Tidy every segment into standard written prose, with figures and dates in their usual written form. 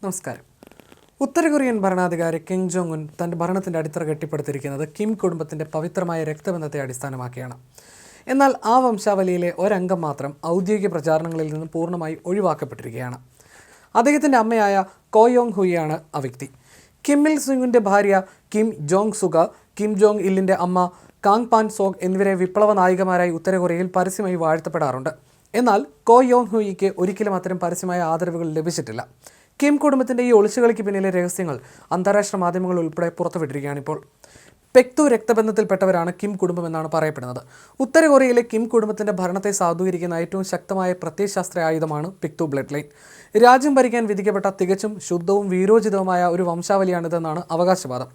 നമസ്കാരം. ഉത്തര കൊറിയൻ ഭരണാധികാരി Kim Jong Un തൻ്റെ ഭരണത്തിൻ്റെ അടിത്തറ കെട്ടിപ്പടുത്തിരിക്കുന്നത് കിം കുടുംബത്തിൻ്റെ പവിത്രമായ രക്തബന്ധത്തെ അടിസ്ഥാനമാക്കിയാണ്. എന്നാൽ ആ വംശാവലിയിലെ ഒരംഗം മാത്രം ഔദ്യോഗിക പ്രചാരണങ്ങളിൽ നിന്ന് പൂർണ്ണമായി ഒഴിവാക്കപ്പെട്ടിരിക്കുകയാണ്. അദ്ദേഹത്തിൻ്റെ അമ്മയായ കോ യോങ് ഹുയിയാണ് ആ വ്യക്തി. കിം ഇൽ സുങ്ങിൻ്റെ ഭാര്യ കിം ജോങ് സുക, കിം ജോങ് ഇല്ലിൻ്റെ അമ്മ കാങ് പാൻ സോങ് എന്നിവരെ വിപ്ലവ നായികമാരായി ഉത്തര കൊറിയയിൽ പരസ്യമായി വാഴ്ത്തപ്പെടാറുണ്ട്. എന്നാൽ കോ യോങ് ഹുയിക്ക് ഒരിക്കലും അത്തരം പരസ്യമായ ആദരവുകൾ ലഭിച്ചിട്ടില്ല. കിം കുടുംബത്തിൻ്റെ ഈ ഒളിച്ചുകളിക്ക് പിന്നിലെ രഹസ്യങ്ങൾ അന്താരാഷ്ട്ര മാധ്യമങ്ങൾ ഉൾപ്പെടെ പുറത്തുവിട്ടിരിക്കുകയാണിപ്പോൾ. പെക്തു രക്തബന്ധത്തിൽപ്പെട്ടവരാണ് കിം കുടുംബം എന്നാണ് പറയപ്പെടുന്നത്. ഉത്തര കൊറിയയിലെ കിം കുടുംബത്തിൻ്റെ ഭരണത്തെ സാധൂകരിക്കുന്ന ഏറ്റവും ശക്തമായ പ്രത്യയശാസ്ത്ര ആയുധമാണ് പെക്തു ബ്ലഡ് ലൈൻ. രാജ്യം ഭരിക്കാൻ വിധിക്കപ്പെട്ട തികച്ചും ശുദ്ധവും വീരോചിതവുമായ ഒരു വംശാവലിയാണിതെന്നാണ് അവകാശവാദം.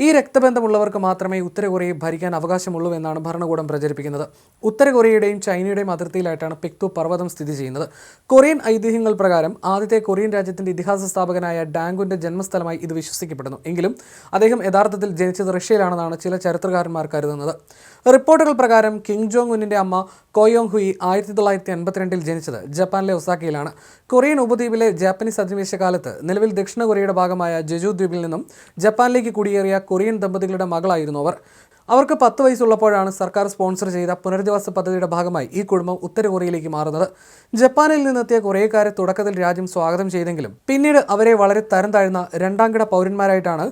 ഈ രക്തബന്ധമുള്ളവർക്ക് മാത്രമേ ഉത്തര കൊറിയയെ ഭരിക്കാൻ അവകാശമുള്ളൂ എന്നാണ് ഭരണകൂടം പ്രചരിപ്പിക്കുന്നത്. ഉത്തര കൊറിയയുടെയും ചൈനയുടെയും അതിർത്തിയിലായിട്ടാണ് പെക്തു പർവ്വതം സ്ഥിതി ചെയ്യുന്നത്. കൊറിയൻ ഐതിഹ്യങ്ങൾ പ്രകാരം ആദ്യത്തെ കൊറിയൻ രാജ്യത്തിൻ്റെ ഇതിഹാസ സ്ഥാപകനായ ഡാങ്കുൻ്റെ ജന്മസ്ഥലമായി ഇത് വിശ്വസിക്കപ്പെടുന്നു. എങ്കിലും അദ്ദേഹം യഥാർത്ഥത്തിൽ ജനിച്ചത് റഷ്യയിലാണെന്നാണ് ചില ചരിത്രകാരന്മാർ കരുതുന്നത്. റിപ്പോർട്ടുകൾ പ്രകാരം കിം ജോങ് ഉന്നിൻ്റെ അമ്മ കോ യോങ് ഹുയി 1982 ജനിച്ചത് ജപ്പാനിലെ ഒസാക്കയിലാണ്. കൊറിയൻ ഉപദ്വീപിലെ ജാപ്പനീസ് അധിനിവേശ കാലത്ത് നിലവിൽ ദക്ഷിണ കൊറിയയുടെ ഭാഗമായ ജെജു ദ്വീപിൽ നിന്നും ജപ്പാനിലേക്ക് കുടിയേറിയ കൊറിയൻ ദമ്പതികളുടെ മകളായിരുന്നു അവർ. അവർക്ക് 10 വയസ്സുള്ളപ്പോഴാണ് സർക്കാർ സ്പോൺസർ ചെയ്ത പുനരധിവാസ പദ്ധതിയുടെ ഭാഗമായി ഈ കുടുംബം ഉത്തര കൊറിയയിലേക്ക് മാറുന്നത്. ജപ്പാനിൽ നിന്നെത്തിയ കൊറിയക്കാരെ തുടക്കത്തിൽ രാജ്യം സ്വാഗതം ചെയ്തെങ്കിലും പിന്നീട് അവരെ വളരെ തരം താഴ്ന്ന രണ്ടാംകിട പൗരന്മാരായിട്ടാണ്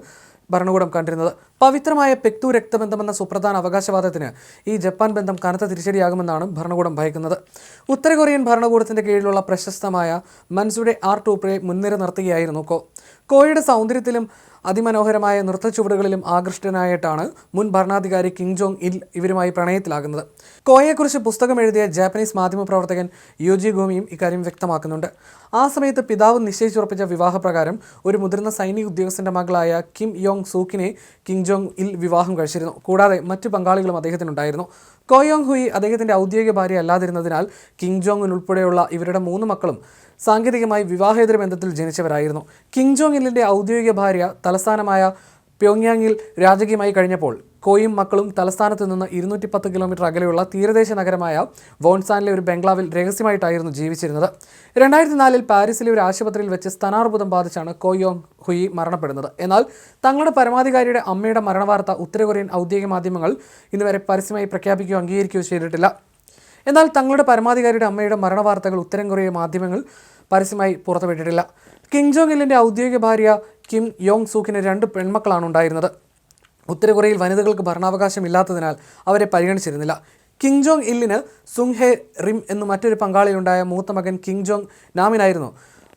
ഭരണകൂടം കണ്ടിരുന്നത്. പവിത്രമായ പെക്തു രക്തബന്ധമെന്ന സുപ്രധാന അവകാശവാദത്തിന് ഈ ജപ്പാൻ ബന്ധം കനത്ത തിരിച്ചടിയാകുമെന്നാണ് ഭരണകൂടം ഭയക്കുന്നത്. ഉത്തര കൊറിയൻ ഭരണകൂടത്തിൻ്റെ കീഴിലുള്ള പ്രശസ്തമായ മൻസുഡെ ആർ ടൂപ്പയെ മുൻനിര നിർത്തുകയായിരുന്നു കോയുടെ സൗന്ദര്യത്തിലും അതിമനോഹരമായ നൃത്തച്ചുവടുകളിലും ആകൃഷ്ടനായിട്ടാണ് മുൻ ഭരണാധികാരി കിം ജോങ് ഇൽ ഇവരുമായി പ്രണയത്തിലാകുന്നത്. കോയെക്കുറിച്ച് പുസ്തകം എഴുതിയ ജാപ്പനീസ് മാധ്യമപ്രവർത്തകൻ യോജി ഗോമിയും ഇക്കാര്യം വ്യക്തമാക്കുന്നുണ്ട്. ആ സമയത്ത് പിതാവ് നിശ്ചയിച്ചുറപ്പിച്ച വിവാഹപ്രകാരം ഒരു മുതിർന്ന സൈനിക ഉദ്യോഗസ്ഥൻ്റെ മകളായ കിം യോങ് സൂക്കിനെ കിം ജോങ് ഇൽ വിവാഹം കഴിച്ചിരുന്നു. കൂടാതെ മറ്റു പങ്കാളികളും അദ്ദേഹത്തിനുണ്ടായിരുന്നു. കോ യോങ് ഹുയി അദ്ദേഹത്തിൻ്റെ ഔദ്യോഗിക ഭാര്യ അല്ലാതിരുന്നതിനാൽ കിം ജോങ് ഉൻ ഉൾപ്പെടെയുള്ള ഇവരുടെ 3 മക്കളും സാങ്കേതികമായി വിവാഹേതര ബന്ധത്തിൽ ജനിച്ചവരായിരുന്നു. കിം ജോങ് ഇല്ലിൻ്റെ ഔദ്യോഗിക ഭാര്യ തലസ്ഥാനമായ പ്യോങ്യാങ്ങിൽ രാജകീയമായി കഴിഞ്ഞപ്പോൾ കോയും മക്കളും തലസ്ഥാനത്ത് നിന്ന് 210 കിലോമീറ്റർ അകലെയുള്ള തീരദേശ നഗരമായ വോൺസാനിലെ ഒരു ബംഗ്ലാവിൽ രഹസ്യമായിട്ടായിരുന്നു ജീവിച്ചിരുന്നത്. 2004 പാരീസിലെ ഒരു ആശുപത്രിയിൽ വെച്ച് സ്തനാർബുദം ബാധിച്ചാണ് കോ യോങ് ഹുയി മരണപ്പെടുന്നത്. എന്നാൽ തങ്ങളുടെ പരമാധികാരിയുടെ അമ്മയുടെ മരണവാർത്ത ഉത്തര കൊറിയൻ ഔദ്യോഗിക മാധ്യമങ്ങൾ ഇന്നുവരെ പരസ്യമായി പ്രഖ്യാപിക്കുകയോ അംഗീകരിക്കുകയോ ചെയ്തിട്ടില്ല. എന്നാൽ തങ്ങളുടെ പരമാധികാരിയുടെ അമ്മയുടെ മരണവാർത്തകൾ ഉത്തര കൊറിയൻ മാധ്യമങ്ങൾ പരസ്യമായി പുറത്തുവിട്ടിട്ടില്ല. കിം ജോങ് ഇല്ലിൻ്റെ ഔദ്യോഗിക ഭാര്യ കിം യോങ് സൂക്കിന് 2 പെൺമക്കളാണ് ഉണ്ടായിരുന്നത്. ഉത്തര കൊറിയയിൽ വനിതകൾക്ക് ഭരണാവകാശം ഇല്ലാത്തതിനാൽ അവരെ പരിഗണിച്ചിരുന്നില്ല. കിം ജോങ് ഇല്ലിന് സുങ് ഹെ റിം എന്നു മറ്റൊരു പങ്കാളിയുണ്ടായ മൂത്ത മകൻ കിം ജോങ് നാമിനായിരുന്നു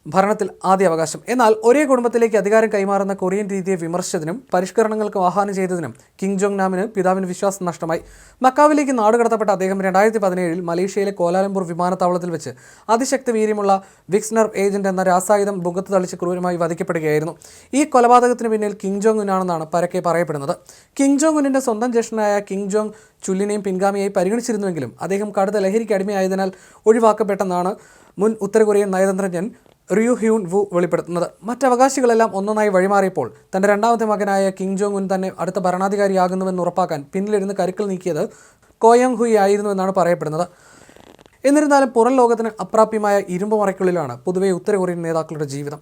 ഭരണത്തിൽ ആദ്യ അവകാശം. എന്നാൽ ഒരേ കുടുംബത്തിലേക്ക് അധികാരം കൈമാറുന്ന കൊറിയൻ രീതിയെ വിമർശിച്ചതിനും പരിഷ്കരണങ്ങൾക്ക് ആഹ്വാനം ചെയ്തതിനും കിം ജോങ് നാമിന് പിതാവിന് വിശ്വാസം നഷ്ടമായി. മക്കാവിലേക്ക് നാടുകടത്തപ്പെട്ട അദ്ദേഹം 2017 മലേഷ്യയിലെ കോലാലംപൂർ വിമാനത്താവളത്തിൽ വെച്ച് അതിശക്തി വീര്യമുള്ള വിക്സ്നർ ഏജന്റ് എന്ന രാസായുധം മുഖത്ത് തളിച്ച് ക്രൂരമായി വധിക്കപ്പെടുകയായിരുന്നു. ഈ കൊലപാതകത്തിന് പിന്നിൽ കിം ജോങ് ഉന്നാണെന്നാണ് പരക്കെ പറയപ്പെടുന്നത്. കിം ജോങ് ഉന്നിൻ്റെ സ്വന്തം ജ്യേഷ്ഠനായ കിം ജോങ് ചുല്ലിനെയും പിൻഗാമിയായി പരിഗണിച്ചിരുന്നുവെങ്കിലും അദ്ദേഹം കടുത്ത ലഹരിക്ക് അടിമയായതിനാൽ ഒഴിവാക്കപ്പെട്ടെന്നാണ് മുൻ ഉത്തര കൊറിയൻ നയതന്ത്രജ്ഞൻ റിയു ഹ്യൂൻ വു വെളിപ്പെടുത്തുന്നത്. മറ്റവകാശികളെല്ലാം ഒന്നൊന്നായി വഴിമാറിയപ്പോൾ തൻ്റെ 2ാമത്തെ മകനായ കിം ജോങ് ഉൻ തന്നെ അടുത്ത ഭരണാധികാരിയാകുന്നുവെന്ന് ഉറപ്പാക്കാൻ പിന്നിലിരുന്ന് കരുക്കൾ നീക്കിയത് കോ യോങ് ഹുയി ആയിരുന്നുവെന്നാണ് പറയപ്പെടുന്നത്. എന്നിരുന്നാലും പുറം ലോകത്തിന് അപ്രാപ്യമായ ഇരുമ്പ് മറയ്ക്കുള്ളിലാണ് പൊതുവെ ഉത്തര കൊറിയൻ നേതാക്കളുടെ ജീവിതം.